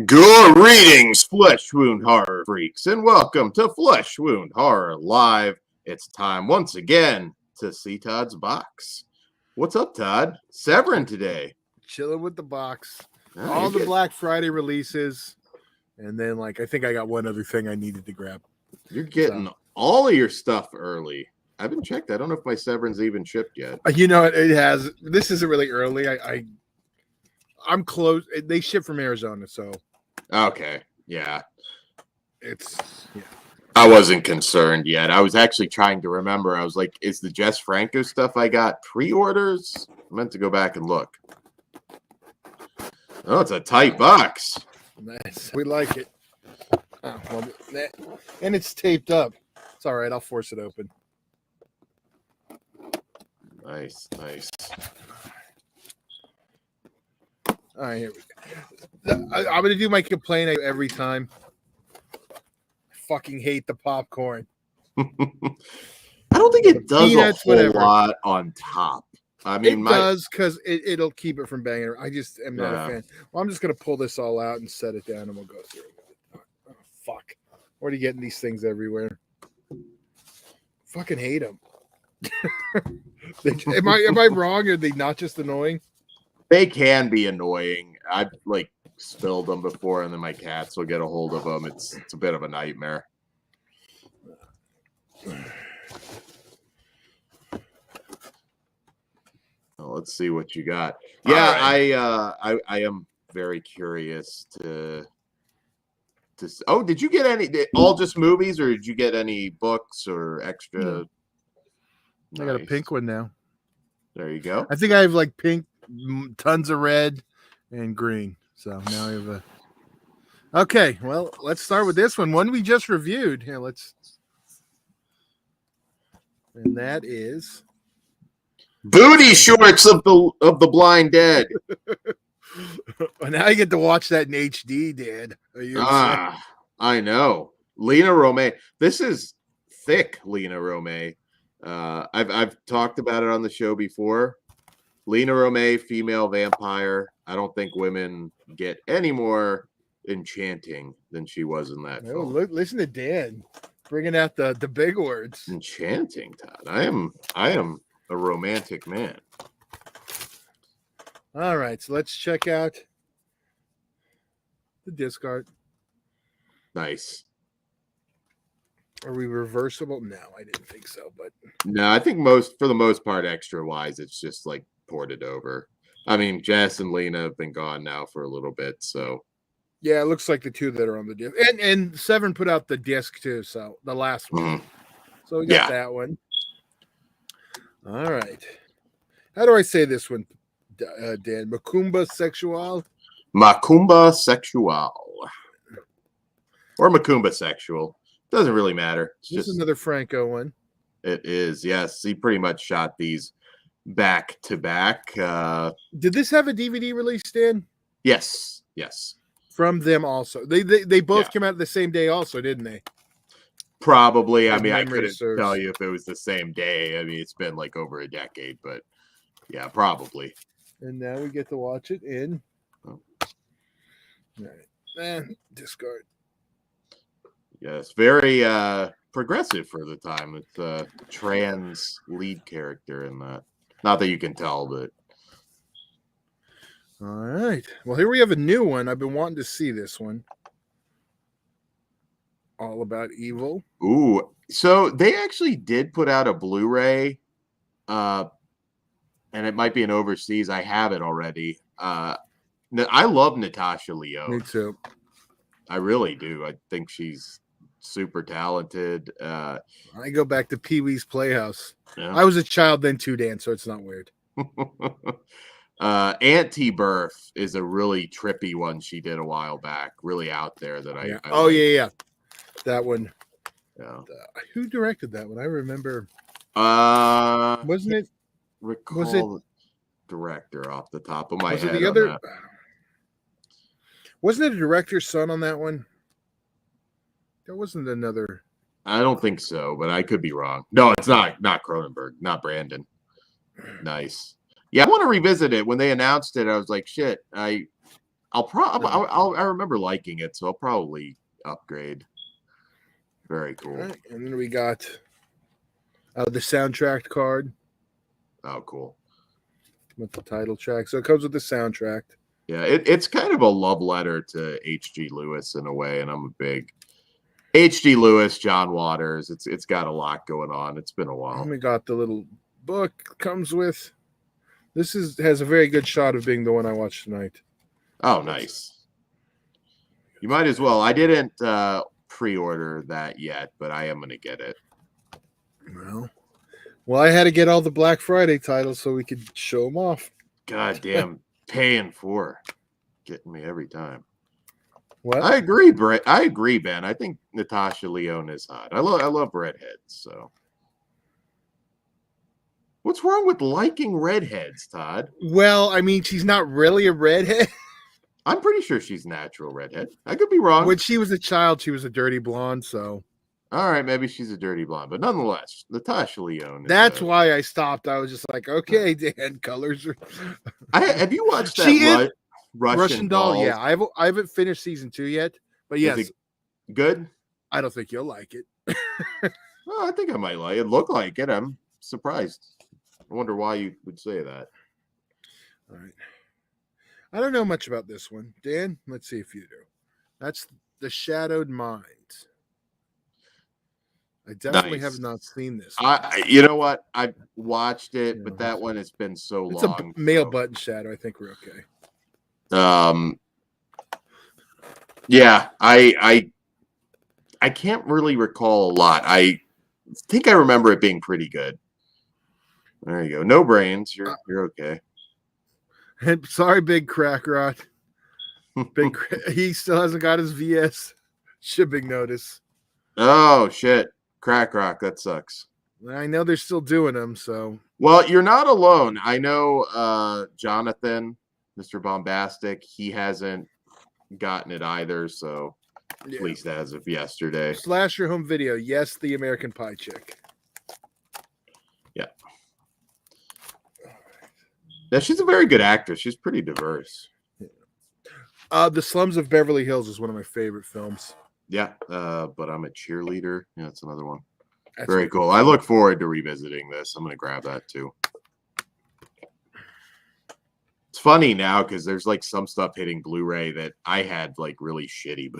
Greetings, Flesh Wound Horror freaks, and welcome to Flesh Wound Horror Live. It's time once again to see Todd's box. What's up, Todd? Severin today. Chilling with the box. Oh, all the Black Friday releases. And then, I think I got one other thing I needed to grab. You're getting all of your stuff early. I haven't checked. I don't know if my Severin's even shipped yet. You know, it has. This isn't really early. I'm close. They ship from Arizona, so. Okay. Yeah. Yeah. I wasn't concerned yet. I was actually trying to remember. I was like, is the Jess Franco stuff I got pre-orders? I meant to go back and look. Oh, it's a tight box. Nice. We like it. Oh, well, and it's taped up. It's all right. I'll force it open. Nice. All right, here we go. I'm going to do my complaint every time. I fucking hate the popcorn. I don't think it does peanuts, a whole lot on top. I mean, it does because it'll keep it from banging. I just am not a fan. Well, I'm just going to pull this all out and set it down, and we'll go through it. Oh, fuck. What are you getting these things everywhere? Fucking hate them. Am I wrong? Are they not just annoying? They can be annoying. I've spilled them before, and then my cats will get a hold of them. It's a bit of a nightmare. Well, let's see what you got. Yeah, right. I am very curious to. Oh, did you get any? All just movies, or did you get any books or extra? No. Nice. I got a pink one now. There you go. I think I have pink, tons of red, and green. So now I have a. Okay, well, let's start with this one we just reviewed. Here, and that is Booty Shorts of the Blind Dead. Well, now I get to watch that in HD, Dad. I know. Lena Romay. This is thick, Lena Romay. I've talked about it on the show before. Lena Romay, female vampire. I don't think women get any more enchanting than she was in that film. Listen to Dan bringing out the big words. Enchanting, Todd. I am a romantic man. All right, so let's check out the disc art. Nice. Are we reversible? No, I didn't think so. But no, I think for the most part, extra wise, it's just ported over. I mean, Jess and Lena have been gone now for a little bit, so yeah, it looks like the two that are on the disc, and Severin put out the disc too. So the last one, so we got that one. All right, how do I say this one, Dan? Macumba Sexual, or Macumba Sexual. Doesn't really matter. It's just another Franco one. It is, yes. He pretty much shot these back to back. Did this have a DVD release, Dan? Yes. From them also. They both came out the same day also, didn't they? Probably. I mean, I couldn't tell you if it was the same day. I mean, it's been over a decade, but yeah, probably. And now we get to watch it in. All right. And discard. Yes, very progressive for the time. It's a trans lead character in that. Not that you can tell, but. All right. Well, here we have a new one. I've been wanting to see this one. All About Evil. Ooh, so they actually did put out a Blu-ray, and it might be an overseas. I have it already. I love Natasha Lyonne. Me too. I really do. I think she's super talented. I go back to Pee-wee's Playhouse. Yeah. I was a child then too, Dan, so it's not weird. Anti-Birth is a really trippy one she did a while back. Really out there that I like. That one. Yeah. Who directed that one? I remember. Wasn't it? Recall the director off the top of my head. Was it the other? Wasn't it a director's son on that one? There wasn't another. I don't think so, but I could be wrong. No, it's not Cronenberg, not Brandon. Nice. Yeah, I want to revisit it. When they announced it, I was like, shit, I I remember liking it, so I'll probably upgrade. Very cool. Right. And then we got the soundtrack card. Oh, cool. With the title track. So it comes with the soundtrack. Yeah, it's kind of a love letter to H.G. Lewis in a way, and I'm a big H.G. Lewis, John Waters. It's got a lot going on. It's been a while. And we got the little book comes with. This has a very good shot of being the one I watched tonight. Oh, nice. You might as well. I didn't pre-order that yet, but I am going to get it. Well, I had to get all the Black Friday titles so we could show them off. God damn, paying for getting me every time. What? I agree, Brett. I agree, Ben. I think Natasha Lyonne is hot. I love redheads. So, what's wrong with liking redheads, Todd? Well, I mean, she's not really a redhead. I'm pretty sure she's natural redhead. I could be wrong. When she was a child, she was a dirty blonde. So, all right, maybe she's a dirty blonde, but nonetheless, Natasha Lyonne. That's why I stopped. I was just like, okay, Dan, colors are. Have you watched that Russian doll? Yeah, I haven't finished season 2 yet, but yes, is it good. I don't think you'll like it. Well, I think I might like it. Look like it. I'm surprised. I wonder why you would say that. All right. I don't know much about this one. Dan, let's see if you do. That's The Shadowed Mind. I definitely have not seen this one. You know what? I've watched it, but that one has been so long. It's a male button shadow. I think we're okay. Yeah, I can't really recall a lot. I think I remember it being pretty good. There you go. No brains. You're okay. Sorry, Big Crack Rot. He still hasn't got his VS shipping notice. Oh shit. Crack Rock, that sucks. I know they're still doing them, so. Well, you're not alone. I know Jonathan, Mr. Bombastic, he hasn't gotten it either, so at least as of yesterday. Slasher home video. Yes, the American Pie chick. Yeah. Yeah, she's a very good actress. She's pretty diverse. The Slums of Beverly Hills is one of my favorite films. Yeah, but I'm a cheerleader. Yeah, that's another one. That's very cool. I look forward to revisiting this. I'm going to grab that too. It's funny now because there's like some stuff hitting Blu-ray that I had like really shitty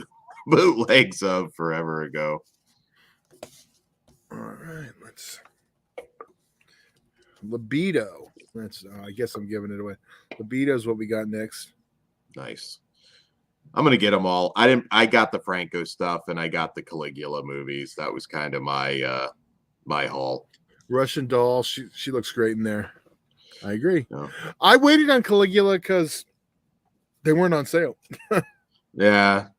bootlegs of forever ago. All right, let's. Libido. That's. I guess I'm giving it away. Libido is what we got next. Nice. I'm gonna get them all. I got the Franco stuff and I got the Caligula movies. That was kind of my my haul. Russian doll. She looks great in there. I agree. No. I waited on Caligula because they weren't on sale. Yeah,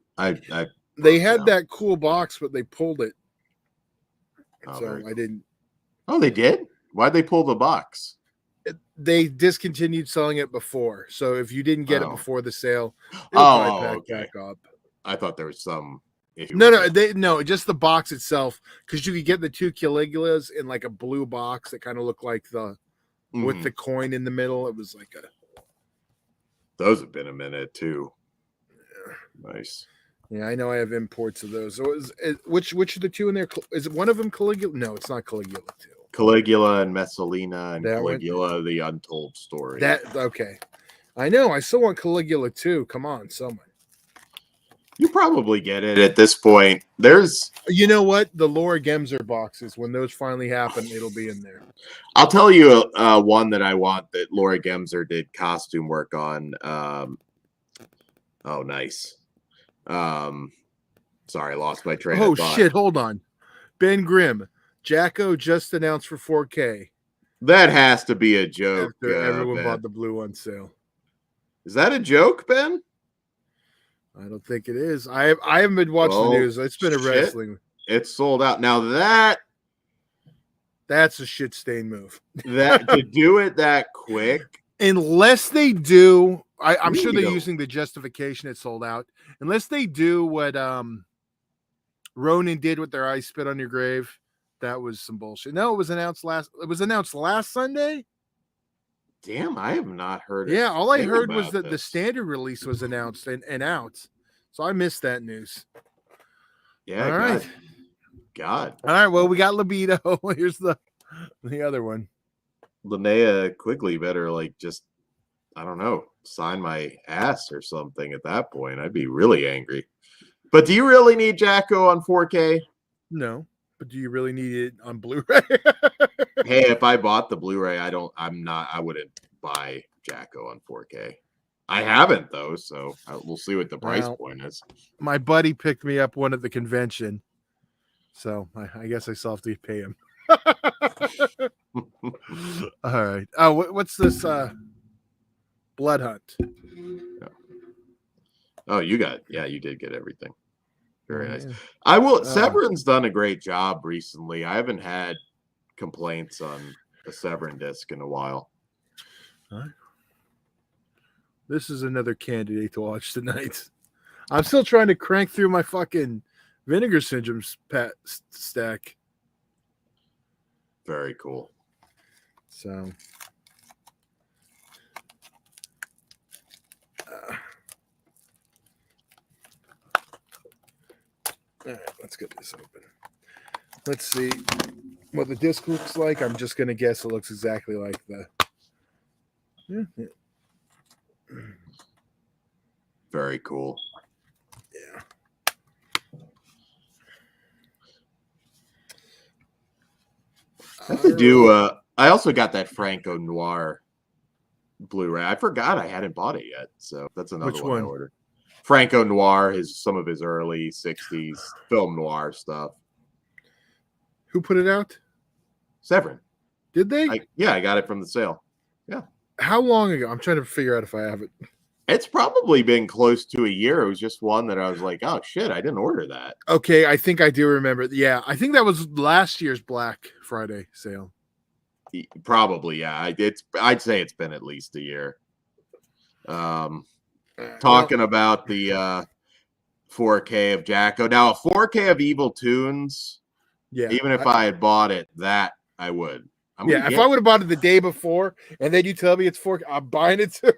they had that cool box, but they pulled it. Oh, so I didn't. Oh, they did? Why'd they pull the box? They discontinued selling it before. So if you didn't get it before the sale, pack back up. I thought there was some issue. No, just the box itself, because you could get the 2 Caligulas in like a blue box that kind of looked like with the coin in the middle. It was like a. Those have been a minute too. Yeah. Nice. Yeah, I know I have imports of those. So which are the 2 in there? Is it one of them Caligula? No, it's not Caligula 2. Caligula and Messalina and Caligula, the Untold Story. Okay. I know. I still want Caligula 2. Come on, someone. You probably get it at this point. There's. You know what? The Laura Gemser boxes, when those finally happen, it'll be in there. I'll tell you one that I want that Laura Gemser did costume work on. Oh, nice. Sorry, I lost my train of thought. Shit. Hold on. Ben Grimm. Jacko just announced for 4K. That has to be a joke. After everyone bought the blue on sale. Is that a joke, Ben? I don't think it is. I haven't been watching the news. It's been a wrestling. It's sold out. Now that's a shit stain move. That to do it that quick. Unless they do, I'm sure they're using the justification it sold out. Unless they do what Ronin did with their I Spit on Your Grave. That was some bullshit. No, it was announced last Sunday. Damn, I have not heard. Yeah, all I heard was about that the this. standard release was announced and out. So I missed that news. Yeah, All right. God. All right. Well, we got Libido. Here's the other one. Linnea Quigley better like just, I don't know, sign my ass or something at that point. I'd be really angry. But do you really need Jacko on 4K? No, but do you really need it on Blu-ray? Hey, if I bought the Blu-ray, I wouldn't buy Jacko on 4K. I haven't though, so we'll see what the price point is. My buddy picked me up one at the convention, so I guess I still have to pay him. All right. Oh, what's this? Blood Hunt. Oh, you did get everything. Very nice. Yeah. I will. Severin's done a great job recently. I haven't had complaints on a Severin disc in a while. All right. This is another candidate to watch tonight. I'm still trying to crank through my fucking Vinegar Syndrome stack. Very cool. So, all right, let's get this open. Let's see what the disc looks like. I'm just going to guess it looks exactly like the... Yeah. Very cool. Yeah. I have to do. I also got that Franco Noir Blu-ray. I forgot I hadn't bought it yet, so that's another Which one I one? ordered. Franco Noir, some of his early '60s film noir stuff. Who put it out? Severin. Did they? I got it from the sale. Yeah. How long ago? I'm trying to figure out if I have it. It's probably been close to a year. It was just one that I was like, oh shit, I didn't order that. Okay, I think I do remember. Yeah, I think that was last year's Black Friday sale. Probably, yeah. I'd say it's been at least a year. Talking about the 4K of Jacko. Now, a 4K of Evil Tunes. Yeah. Even if I had bought it, that I would. If I would have bought it the day before, and then you tell me it's 4K, I'm buying it too.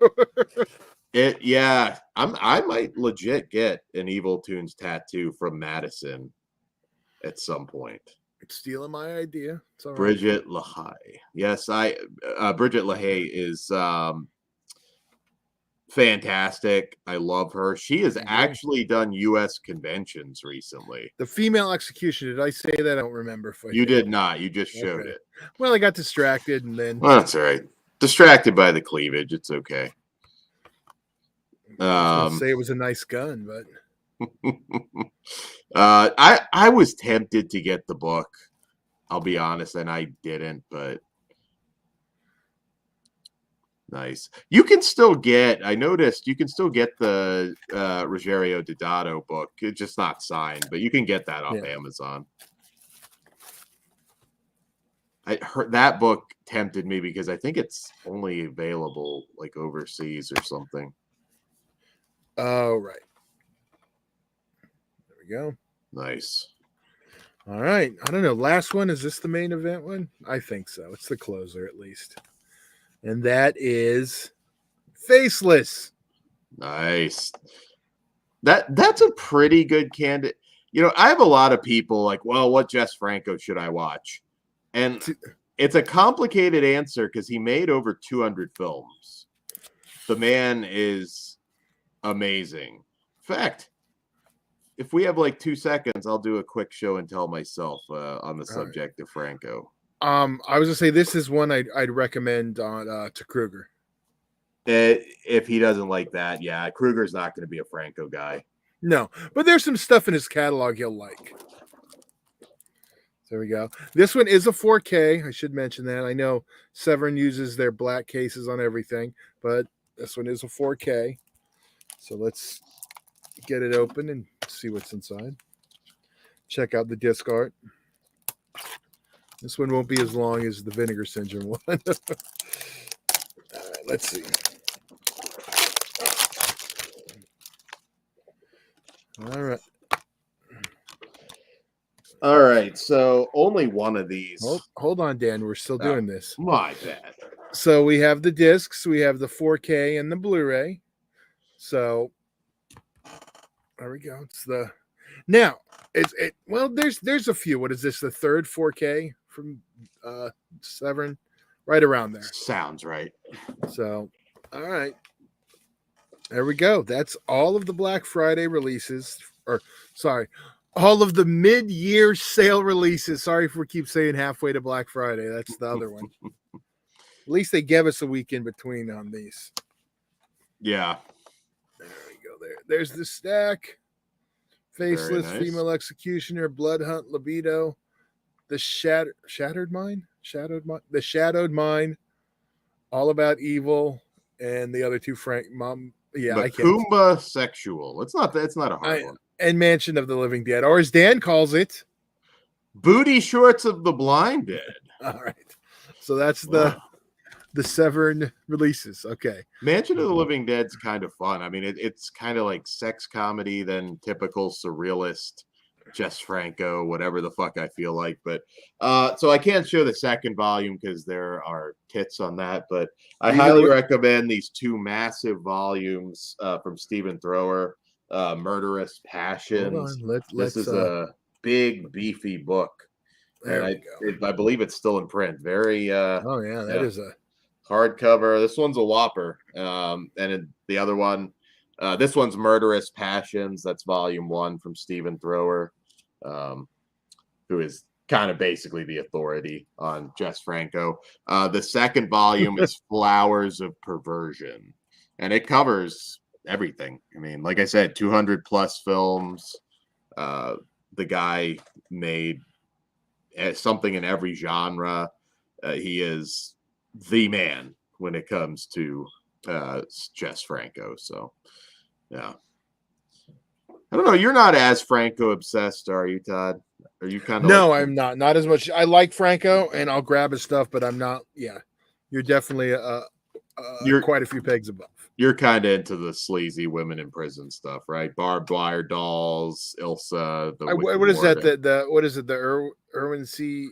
I might legit get an Evil Tunes tattoo from Madison at some point. It's stealing my idea. It's all right. Bridget LaHaye. Yes, Bridget LaHaye is fantastic. I love her. She has actually done U.S. conventions recently. The female execution. Did I say that? I don't remember. If you did not. You just showed it. Well, I got distracted, and then. Well, that's all right. Distracted by the cleavage. It's okay. I was say it was a nice gun, but. I was tempted to get the book. I'll be honest, and I didn't, but. Nice. You can still get, I noticed you can still get the Ruggiero Deodato book. It's just not signed, but you can get that off Amazon. I heard that book tempted me because I think it's only available like overseas or something. Oh, right. There we go. Nice. All right. I don't know. Last one. Is this the main event one? I think so. It's the closer at least. And that is Faceless. Nice. That's a pretty good candidate. You know, I have a lot of people like, well, what Jess Franco should I watch? And it's a complicated answer because he made over 200 films. The man is amazing. In fact, if we have like 2 seconds, I'll do a quick show and tell myself on the subject of Franco. I was gonna say this is one I'd recommend on to Kruger. If he doesn't like that, yeah, Kruger's not going to be a Franco guy. No, but there's some stuff in his catalog he'll like. There we go. This one is a 4K. I should mention that. I know Severin uses their black cases on everything, but this one is a 4K. So let's get it open and see what's inside. Check out the disc art. This one won't be as long as the Vinegar Syndrome one. All right, let's see. All right. All right, so only one of these. Hold on, Dan. We're still doing this. My bad. So we have the discs, we have the 4K and the Blu-ray. So there we go. It's the now well, there's a few. What is this? The third 4K from SEVERIN? Right around there. Sounds right. So all right. There we go. That's all of the Black Friday releases, all of the mid-year sale releases. Sorry if we keep saying halfway to Black Friday. That's the other one. At least they gave us a week in between on these. Yeah. There we go. There's the stack. Faceless, nice. Female Executioner, Blood Hunt, Libido, the Shadowed Mind, the Shadowed Mind, All About Evil, and the other two Yeah, I can't. Kumba Sexual. It's not a hard one. And Mansion of the Living Dead, or as Dan calls it, Booty Shorts of the Blind Dead. All right. So that's the SEVERIN releases. Okay. Mansion of the Living Dead's kind of fun. I mean, it's kind of like sex comedy, then typical surrealist, Jess Franco, whatever the fuck I feel like. But so I can't show the second volume because there are tits on that. But I highly recommend these two massive volumes from Stephen Thrower, Murderous Passions. This is a big, beefy book. And I believe it's still in print. Very that is a hardcover. This one's a whopper. And the other one, this one's Murderous Passions. That's volume 1 from Stephen Thrower, who is kind of basically the authority on Jess Franco. The second volume is Flowers of Perversion, and it covers everything. I mean, like I said, 200 plus films. The guy made something in every genre. He is the man when it comes to Jess Franco. So, yeah. I don't know. You're not as Franco obsessed, are you, Todd? Are you kind of? No, I'm not. Not as much. I like Franco, and I'll grab his stuff, but I'm not. Yeah, you're definitely you're quite a few pegs above. You're kind of into the sleazy women in prison stuff, right? Barbed wire dolls, Ilsa. What is that? What is it? The Erwin C.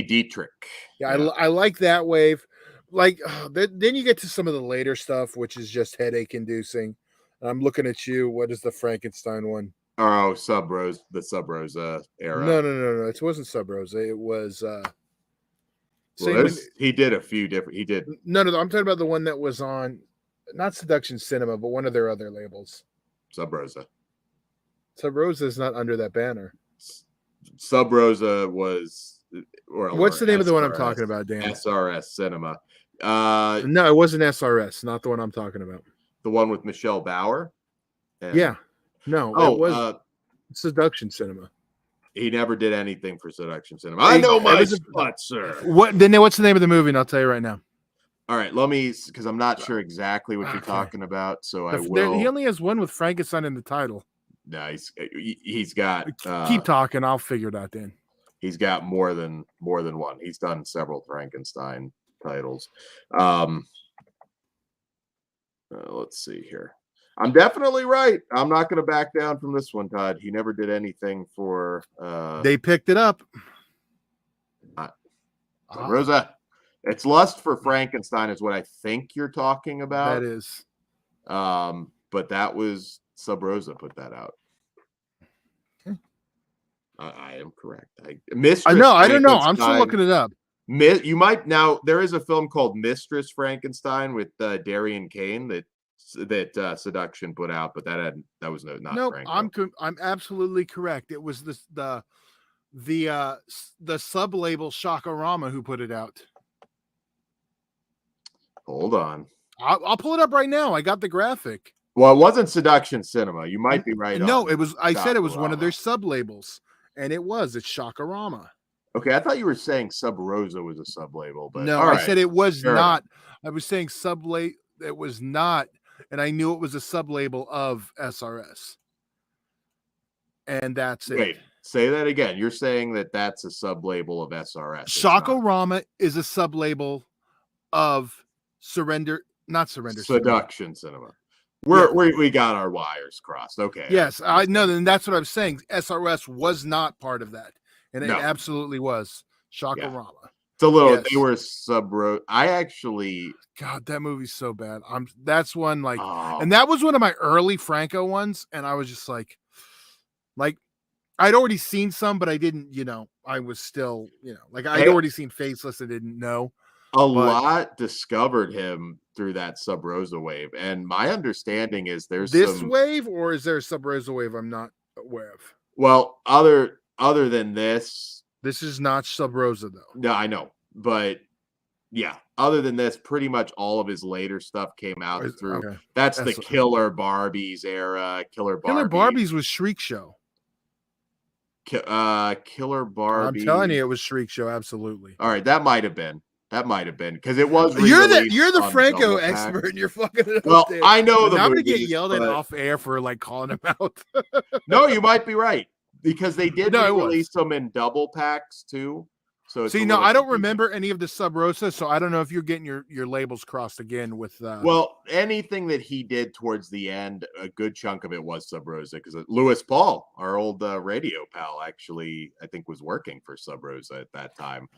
Dietrich. Yeah, I like that wave. Like then you get to some of the later stuff, which is just headache inducing. I'm looking at you. What is the Frankenstein one? Oh, the Subrosa era. No. It wasn't Subrosa. It was. He did a few different. He did. No. I'm talking about the one that was on, not Seduction Cinema, but one of their other labels. Subrosa. Subrosa is not under that banner. Subrosa was. What's the name of the one I'm talking about, Dan? SRS Cinema. No, it wasn't SRS. Not the one I'm talking about. The one with Michelle Bauer. Yeah. No. It was Seduction Cinema. He never did anything for Seduction Cinema. I know my spot, sir. What's the name of the movie? And I'll tell you right now. All right, let me, because I'm not sure exactly what you're talking about, so I will. He only has one with Frankenstein in the title. Nice. He's got. Keep talking. I'll figure it out then. He's got more than one. He's done several Frankenstein titles. Let's see here. I'm definitely right. I'm not going to back down from this one, Todd. He never did anything for. They picked it up. Rosa. It's Lust for Frankenstein is what I think you're talking about. That is. But that was Subrosa put that out. I am correct. I don't know. I'm still looking it up. You might now. There is a film called Mistress Frankenstein with Darian Kane that Seduction put out, but that was not. Franco. I'm absolutely correct. It was the sub label Shakarama who put it out. Hold on. I'll pull it up right now. I got the graphic. Well, it wasn't Seduction Cinema. You might be right. No, it was. I said it was one of their sub labels, and it was. It's Shakarama. Okay, I thought you were saying Subrosa was a sub label, but no, I said it was not. I was saying it was not, and I knew it was a sub label of SRS. And that's it. Wait, say that again. You're saying that's a sub label of SRS. Shakarama is a sub label of Seduction Cinema. We got our wires crossed. Okay. Yes, I know, and that's what I'm saying. SRS was not part of that, and it No. absolutely was Shakarama. It's a little. Yes. They were subrosa. I actually. God, that movie's so bad. That's one like, Oh, and that was one of my early Franco ones, and I was just like I'd already seen some, but I didn't. I was still, like I'd already seen Faceless and didn't know. A lot discovered him through that subrosa wave, and my understanding is there's this wave, or is there a subrosa wave I'm not aware of? Well, other than this is not subrosa though. No, I know, but yeah, other than this, pretty much all of his later stuff came out through. Okay. That's the Killer Barbies era. Killer Barbies was Shriek Show. Killer Barbie. I'm telling you, it was Shriek Show. Absolutely. All right, that might have been because it was. You're the Franco expert. And you're fucking it up. Well, there. I know the. I'm gonna get yelled at off air for like calling him out. No, you might be right because they did release them in double packs too. So see, no, I don't remember any of the subrosa, so I don't know if you're getting your labels crossed again with. Well, anything that he did towards the end, a good chunk of it was subrosa because Louis Paul, our old radio pal, actually I think was working for subrosa at that time.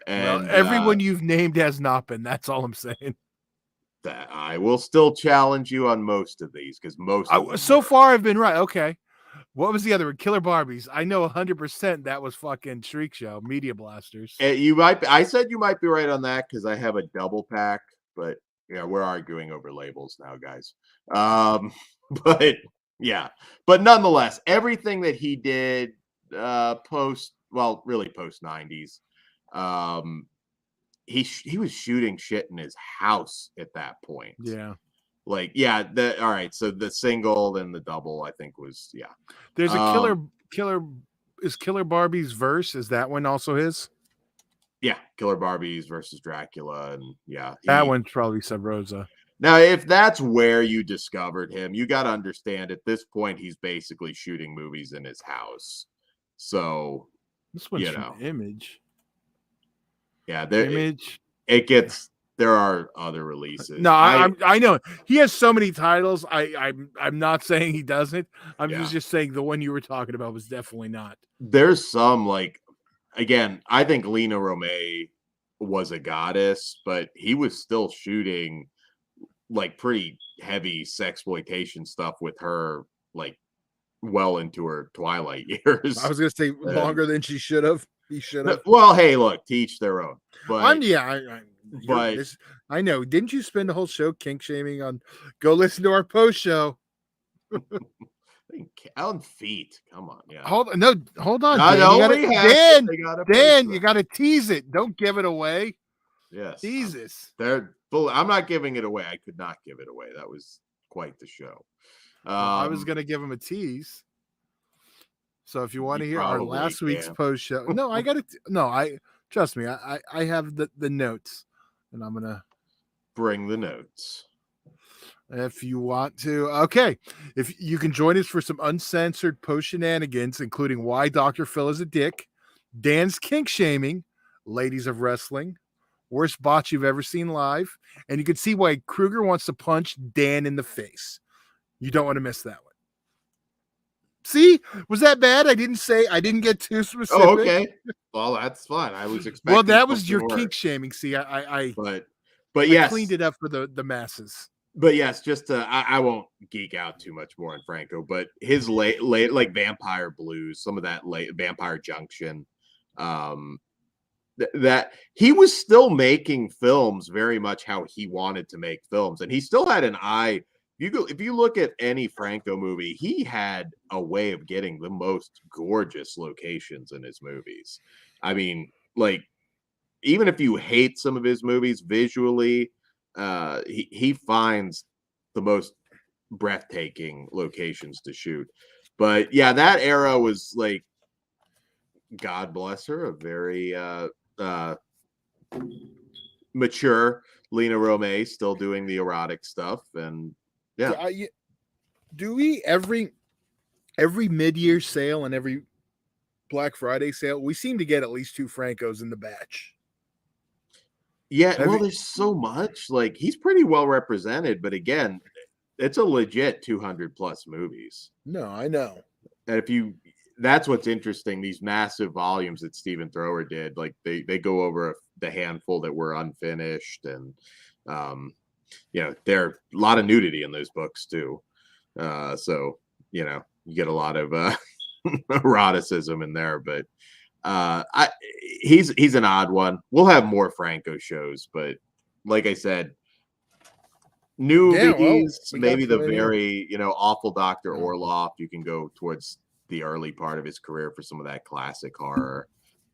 And everyone you've named has not been. That's all I'm saying. That I will still challenge you on most of these because so far I've been right. Okay. What was the other one? Killer Barbies. I know 100% that was fucking Shriek Show, Media Blasters. You might be, I said you might be right on that because I have a double pack, but yeah, we're arguing over labels now, guys. But yeah, but nonetheless, everything that he did post 90s. He was shooting shit in his house at that point. Yeah. All right. So the single and the double, I think was There's a Killer Barbie's verse. Is that one also his? Yeah, Killer Barbies versus Dracula, and that one's probably Subrosa. Now, if that's where you discovered him, you got to understand at this point he's basically shooting movies in his house. So this one's from Image. Yeah, there are other releases. No, I know he has so many titles. I'm not saying he doesn't. I'm just saying the one you were talking about was definitely not. There's some again, I think Lena Romay was a goddess, but he was still shooting pretty heavy sexploitation stuff with her well into her twilight years. I was gonna say longer than she should have. He should have. Well, hey, look, teach their own. But I know. Didn't you spend the whole show kink shaming on? Go listen to our post show. On feet. Come on, yeah. Hold on, Dan. You got to tease it. Don't give it away. Yes, Jesus. I'm not giving it away. I could not give it away. That was quite the show. I was gonna give him a tease. So if you want to hear our last week's post show, no, I got it. No, trust me. I have the notes, and I'm gonna bring the notes if you want to. Okay, if you can join us for some uncensored post shenanigans, including why Dr. Phil is a dick, Dan's kink shaming, ladies of wrestling, worst botch you've ever seen live, and you can see why Kruger wants to punch Dan in the face. You don't want to miss that one. See, was that bad? I didn't get too specific. Oh, okay. Well, that's fine. I was expecting. Well, that was your kink shaming. See, but yes, cleaned it up for the masses. But yes, just I won't geek out too much more on Franco, but his late Vampire Blues, some of that late Vampire Junction, that he was still making films very much how he wanted to make films, and he still had an eye. If you look at any Franco movie, he had a way of getting the most gorgeous locations in his movies. I mean, even if you hate some of his movies visually, he finds the most breathtaking locations to shoot. But yeah, that era was God bless her, a very mature Lena Romay, still doing the erotic stuff. And yeah. Do we every mid-year sale and every Black Friday sale, we seem to get at least 2 Francos in the batch? Yeah, there's so much. He's pretty well represented, but again, it's a legit 200 plus movies. No, I know. And that's what's interesting. These massive volumes that Stephen Thrower did, like they go over the handful that were unfinished, and there are a lot of nudity in those books too. So you get a lot of eroticism in there, but he's an odd one. We'll have more Franco shows, but like I said, newbies, maybe the very awful Dr. Orloff. You can go towards the early part of his career for some of that classic horror.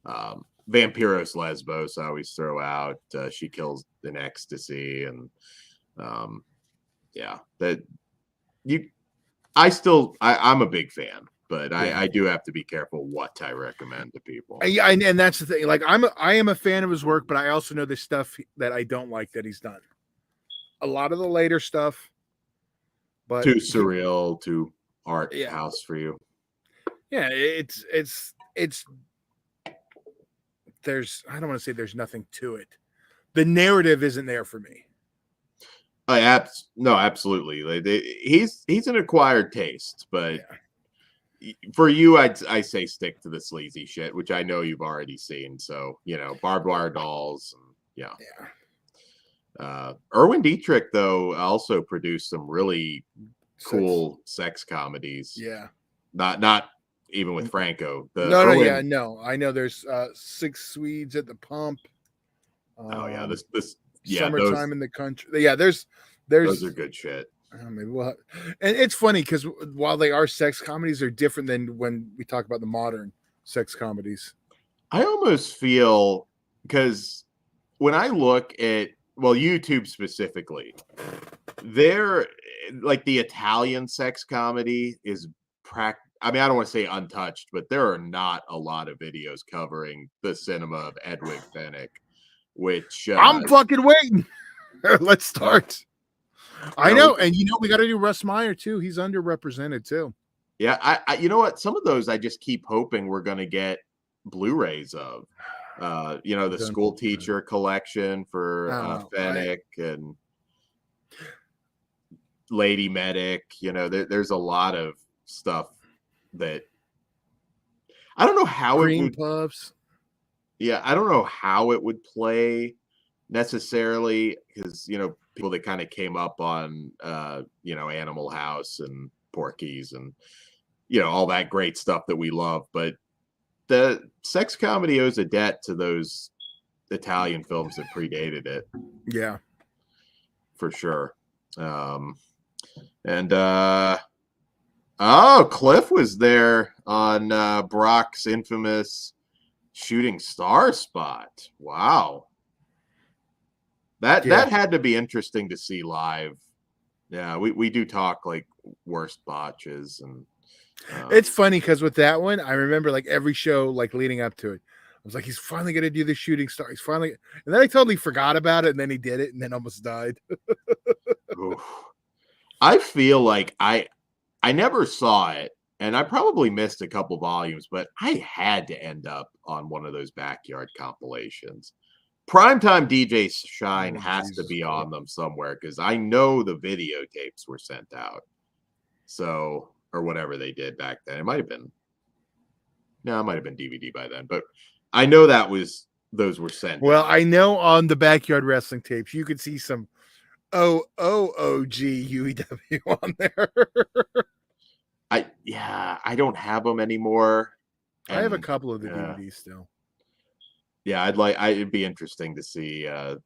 Vampiros Lesbos I always throw out. She Kills in Ecstasy, and I'm a big fan, but I do have to be careful what I recommend to people. And that's the thing. Like I am a fan of his work, but I also know there's stuff that I don't like that he's done. A lot of the later stuff, but too surreal, too art house for you. Yeah, it's there's, I don't want to say there's nothing to it. The narrative isn't there for me. No, absolutely. He's an acquired taste, but for you, I say stick to the sleazy shit, which I know you've already seen. So barbed wire dolls, and Erwin Dietrich though also produced some really cool sex comedies. Yeah, not even with Franco. No. I know there's 6 Swedes at the Pump. Summertime in the Country. Yeah, there's those are good shit. Maybe and it's funny because while they are sex comedies, they're different than when we talk about the modern sex comedies. I almost feel, because when I look at YouTube specifically, they're like the Italian sex comedy is I don't want to say untouched, but there are not a lot of videos covering the cinema of Edwig Fenech, which I'm fucking waiting. Let's start. I know, and we got to do Russ Meyer too. He's underrepresented too. Yeah, I you know what? Some of those I just keep hoping we're going to get Blu-rays of. The School Teacher collection for Fenech and Lady Medic. There's a lot of stuff that I don't know how Green Puffs. Yeah, I don't know how it would play necessarily, because people that kind of came up on Animal House and Porky's and all that great stuff that we love, but the sex comedy owes a debt to those Italian films that predated it. Yeah, for sure. Cliff was there on Brock's infamous shooting star spot. Wow. That had to be interesting to see live. Yeah, we do talk like worst botches, and it's funny because with that one, I remember like every show like leading up to it, I was like, he's finally gonna do the shooting star. He's finally, and then I totally forgot about it, and then he did it, and then almost died. I feel like I never saw it, and I probably missed a couple volumes, but I had to end up on one of those backyard compilations. Primetime DJ Shine has to be on them somewhere, because I know the videotapes were sent out. So, or whatever they did back then. It might have been DVD by then, but I know those were sent. Well, I know on the backyard wrestling tapes, you could see some OOG UEW on there. I don't have them anymore. I have a couple of the DVDs still. Yeah, it'd be interesting to see. I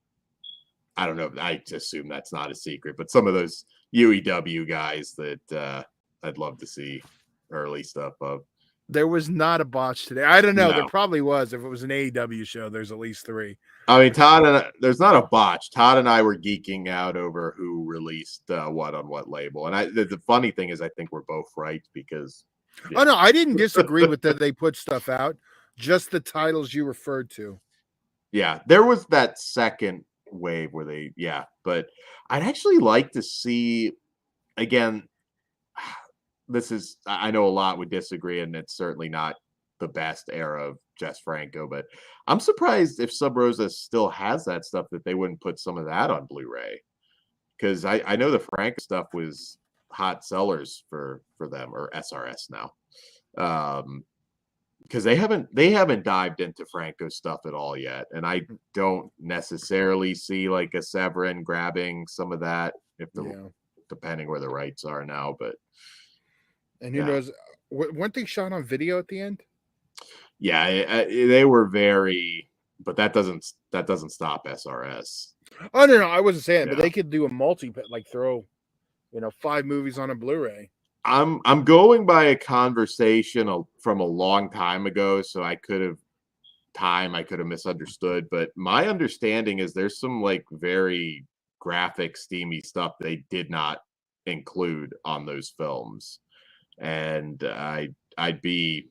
don't know. I assume that's not a secret, but some of those UEW guys that I'd love to see early stuff of. There was not a botch today. I don't know. No. There probably was. If it was an AEW show, there's at least 3. I mean, there's not a botch. Todd and I were geeking out over who released what on what label. And the funny thing is, I think we're both right, because. Yeah. Oh, no, I didn't disagree with that they put stuff out. Just the titles you referred to. Yeah, there was that second wave where but I'd actually like to see, again, I know a lot would disagree, and it's certainly not the best era of Jess Franco, but I'm surprised if Sub Rosa still has that stuff, that they wouldn't put some of that on Blu-ray. because I know the Franco stuff was hot sellers for them, or SRS now. Because they haven't dived into Franco stuff at all yet, and I don't necessarily see like a Severin grabbing some of that depending where the rights are now. But and who knows? Weren't they shot on video at the end? Yeah, they were very, but that doesn't stop SRS. Oh no, I wasn't saying, but they could do a like throw, 5 movies on a Blu-ray. I'm going by a conversation from a long time ago, so I could have misunderstood, but my understanding is there's some like very graphic, steamy stuff they did not include on those films, and I'd be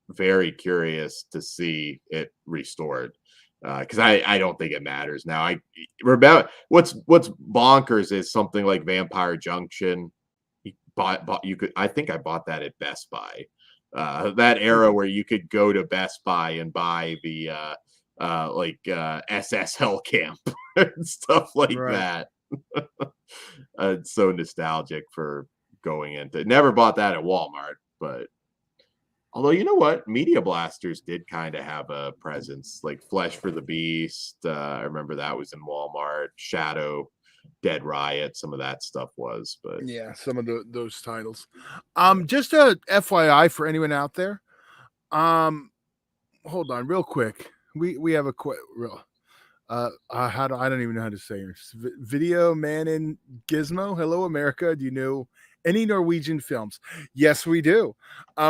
very curious to see it restored, because I don't think it matters now. I remember what's bonkers is something like Vampire Junction. I think I bought that at Best Buy. That era where you could go to Best Buy and buy the SS Hellcamp and stuff like that. It's so nostalgic for going into. Never bought that at Walmart, but although you know what, Media Blasters did kind of have a presence, like Flesh for the Beast. I remember that was in Walmart. Shadow, Dead Riot, some of that stuff was, but yeah, some of those titles. Just a FYI for anyone out there. Hold on, real quick. We have a real. I don't even know how to say it. Video Man in Gizmo. Hello, America. Do you know any Norwegian films? Yes, we do.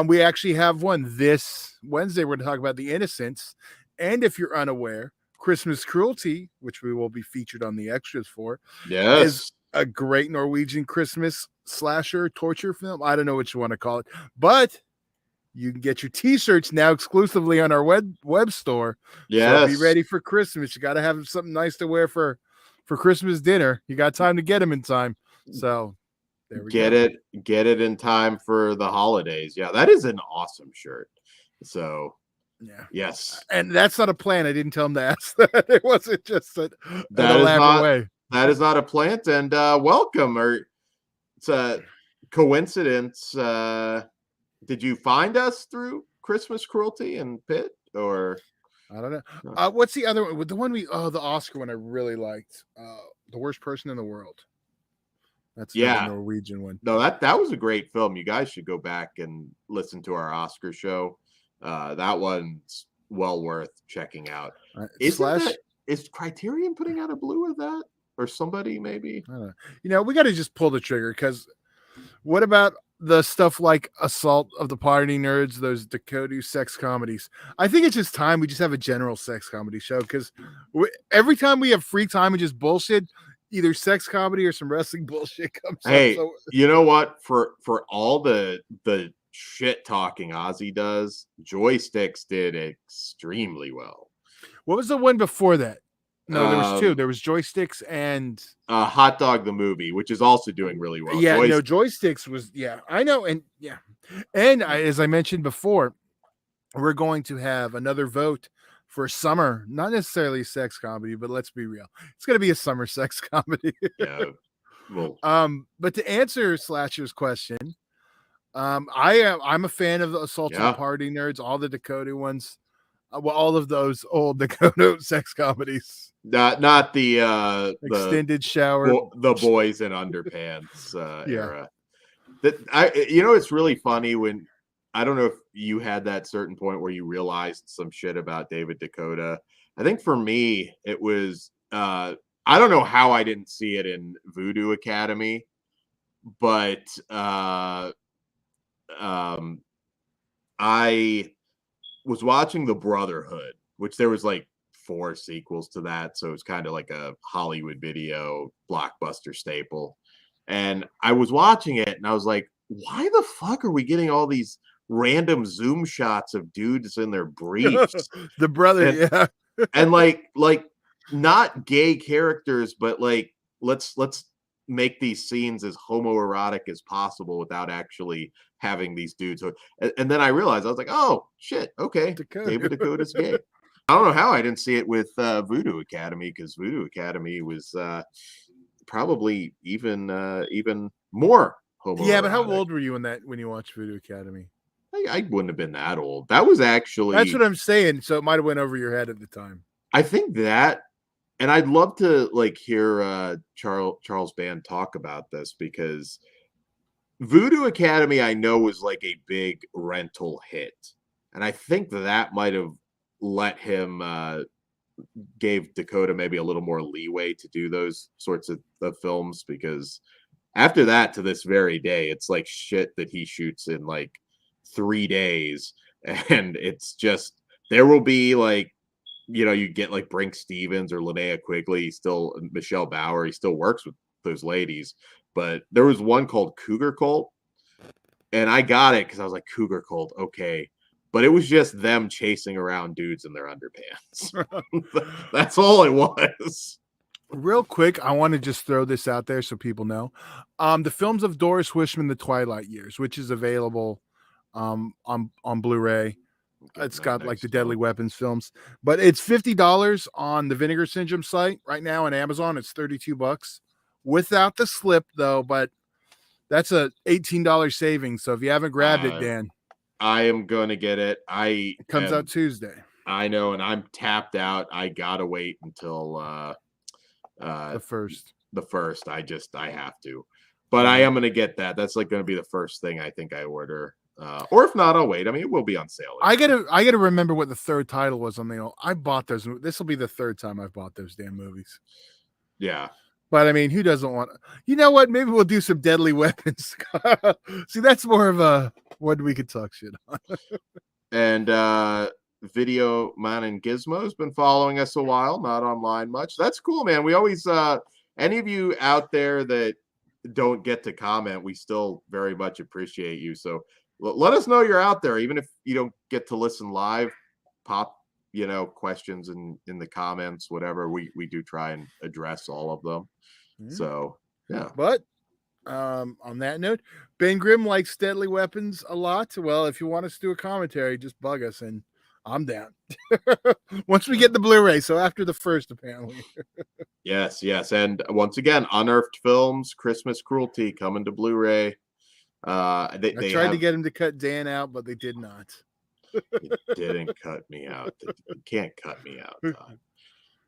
We actually have one this Wednesday. We're going to talk about The Innocents, and if you're unaware, Christmas Cruelty, which we will be featured on the extras for, is a great Norwegian Christmas slasher torture film. I don't know what you want to call it, but you can get your t-shirts now exclusively on our web store. Yes. So be ready for Christmas. You got to have something nice to wear for Christmas dinner. You got time to get them in time. So there we go. Get it in time for the holidays. Yeah, that is an awesome shirt. So yeah. Yes. And that's not a plan. I didn't tell him to ask that. It wasn't just an elaborate way. That is not a plant. And welcome. Or it's a coincidence. Did you find us through Christmas Cruelty and Pitt, or I don't know? What's the other one? The one the Oscar one I really liked. The Worst Person in the World. That's the Norwegian one. No, that was a great film. You guys should go back and listen to our Oscar show. That one's well worth checking out. Is Criterion putting out a blue of that, or somebody maybe? I don't know. We got to just pull the trigger, because what about the stuff like Assault of the Party Nerds, those Dakota sex comedies? I think it's just time we just have a general sex comedy show, because every time we have free time and just bullshit, either sex comedy or some wrestling bullshit comes up. Hey, you know what? For all the shit talking Ozzy does, Joysticks did extremely well. What was the one before that? No, there was 2. There was Joysticks and Hot Dog the Movie, which is also doing really well. Yeah, Joysticks was, I know, and as I mentioned before, we're going to have another vote for summer, not necessarily sex comedy, but let's be real, it's going to be a summer sex comedy. Yeah. Well, but to answer Slasher's question, I'm a fan of the Assault of the Party Nerds, all the Dakota ones. All of those old Dakota sex comedies. Not the extended shower, the boys in underpants era. It's really funny when, I don't know if you had that certain point where you realized some shit about David Dakota. I think for me it was I don't know how I didn't see it in Voodoo Academy, but I was watching The Brotherhood, which there was like 4 sequels to that, so it's kind of like a Hollywood Video blockbuster staple. And I was watching it and I was like, why the fuck are we getting all these random zoom shots of dudes in their briefs? The brother, and like not gay characters, but like let's make these scenes as homoerotic as possible without actually having these dudes. And then I realized, I was like, oh shit, okay, David Dakota's gay. I don't know how I didn't see it with Voodoo Academy, because Voodoo Academy was probably even more homoerotic. Yeah, but how old were you when you watched Voodoo Academy? I wouldn't have been that old. That was actually, that's what I'm saying. So it might have went over your head at the time. I think that, and I'd love to like hear Charles Band talk about this, because Voodoo Academy I know was like a big rental hit, and I think that might have let him gave Dakota maybe a little more leeway to do those sorts of films, because after that, to this very day, it's like shit that he shoots in like 3 days, and it's just, there will be like, you get like Brink Stevens or Linnea Quigley, still Michelle Bauer, he still works with those ladies, but there was one called Cougar Cult, and I got it because I was like, Cougar Cult, okay, but it was just them chasing around dudes in their underpants. That's all it was. Real quick, I want to just throw this out there so people know. The films of Doris Wishman, The Twilight Years, which is available on Blu-ray. It's got like the Deadly Weapons films, but it's $50 on the Vinegar Syndrome site right now on Amazon. It's $32 without the slip though, but that's a $18 savings. So if you haven't grabbed it, Dan, I am going to get it. It comes out Tuesday. I know, and I'm tapped out. I gotta wait until the first. I have to, but I am going to get that. That's like going to be the first thing I think I order. Or if not, I'll wait. I mean, it will be on sale. I gotta remember what the third title was on the. I bought those. This will be the third time I've bought those damn movies. Yeah, but I mean, who doesn't want? You know what? Maybe we'll do some Deadly Weapons. See, that's more of a what we could talk shit on. And Video Man and Gizmo's been following us a while. Not online much. That's cool, man. We always any of you out there that don't get to comment, we still very much appreciate you. So let us know you're out there, even if you don't get to listen live. Pop, questions in the comments, whatever. We do try and address all of them. So yeah. But on that note, Ben Grimm likes Deadly Weapons a lot. Well, if you want us to do a commentary, just bug us and I'm down. Once we get the Blu-ray, so after the first, apparently. Yes. And once again, Unearthed Films, Christmas Cruelty coming to Blu-ray. They tried to get him to cut Dan out, but they did not. It didn't cut me out. You can't cut me out, Todd.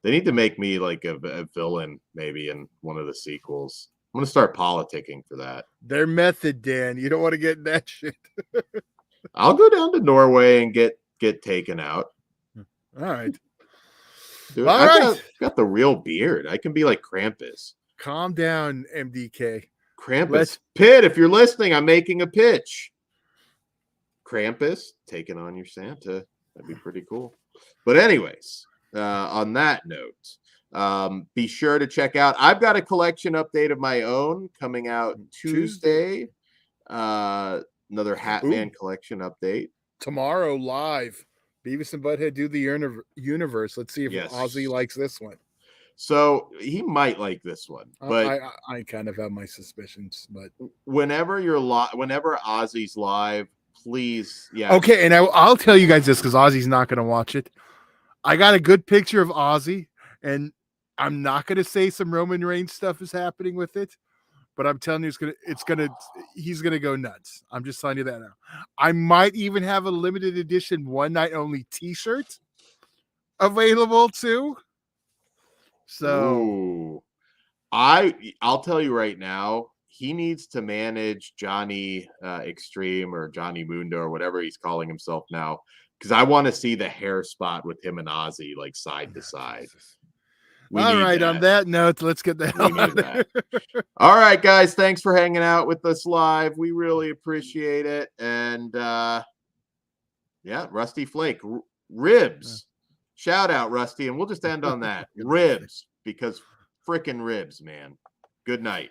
They need to make me like a villain, maybe in one of the sequels. I'm gonna start politicking for that. Their method, Dan. You don't want to get in that shit. I'll go down to Norway and get taken out. All right. Dude, I've got the real beard. I can be like Krampus. Calm down, MDK. Krampus. Pitt, if you're listening, I'm making a pitch. Krampus taking on your Santa. That'd be pretty cool. But anyways, on that note, be sure to check out. I've got a collection update of my own coming out Tuesday. Another Hatman collection update. Tomorrow live. Beavis and Butthead do the universe. Let's see if Ozzy likes this one. So he might like this one, but I kind of have my suspicions. But whenever whenever Ozzy's live, please, Okay, and I'll tell you guys this because Ozzy's not going to watch it. I got a good picture of Ozzy, and I'm not going to say some Roman Reigns stuff is happening with it, but I'm telling you, he's gonna go nuts. I'm just telling you that now. I might even have a limited edition one night only T-shirt available too. So I'll tell you right now, he needs to manage Johnny Extreme or Johnny Mundo or whatever he's calling himself now, because I want to see the hair spot with him and Ozzy like side to side. All right, on that note, let's get the hell out of there. All right, guys, thanks for hanging out with us live. We really appreciate it. And Rusty Flake, ribs. Shout out, Rusty, and we'll just end on that. Ribs, because frickin' ribs, man. Good night.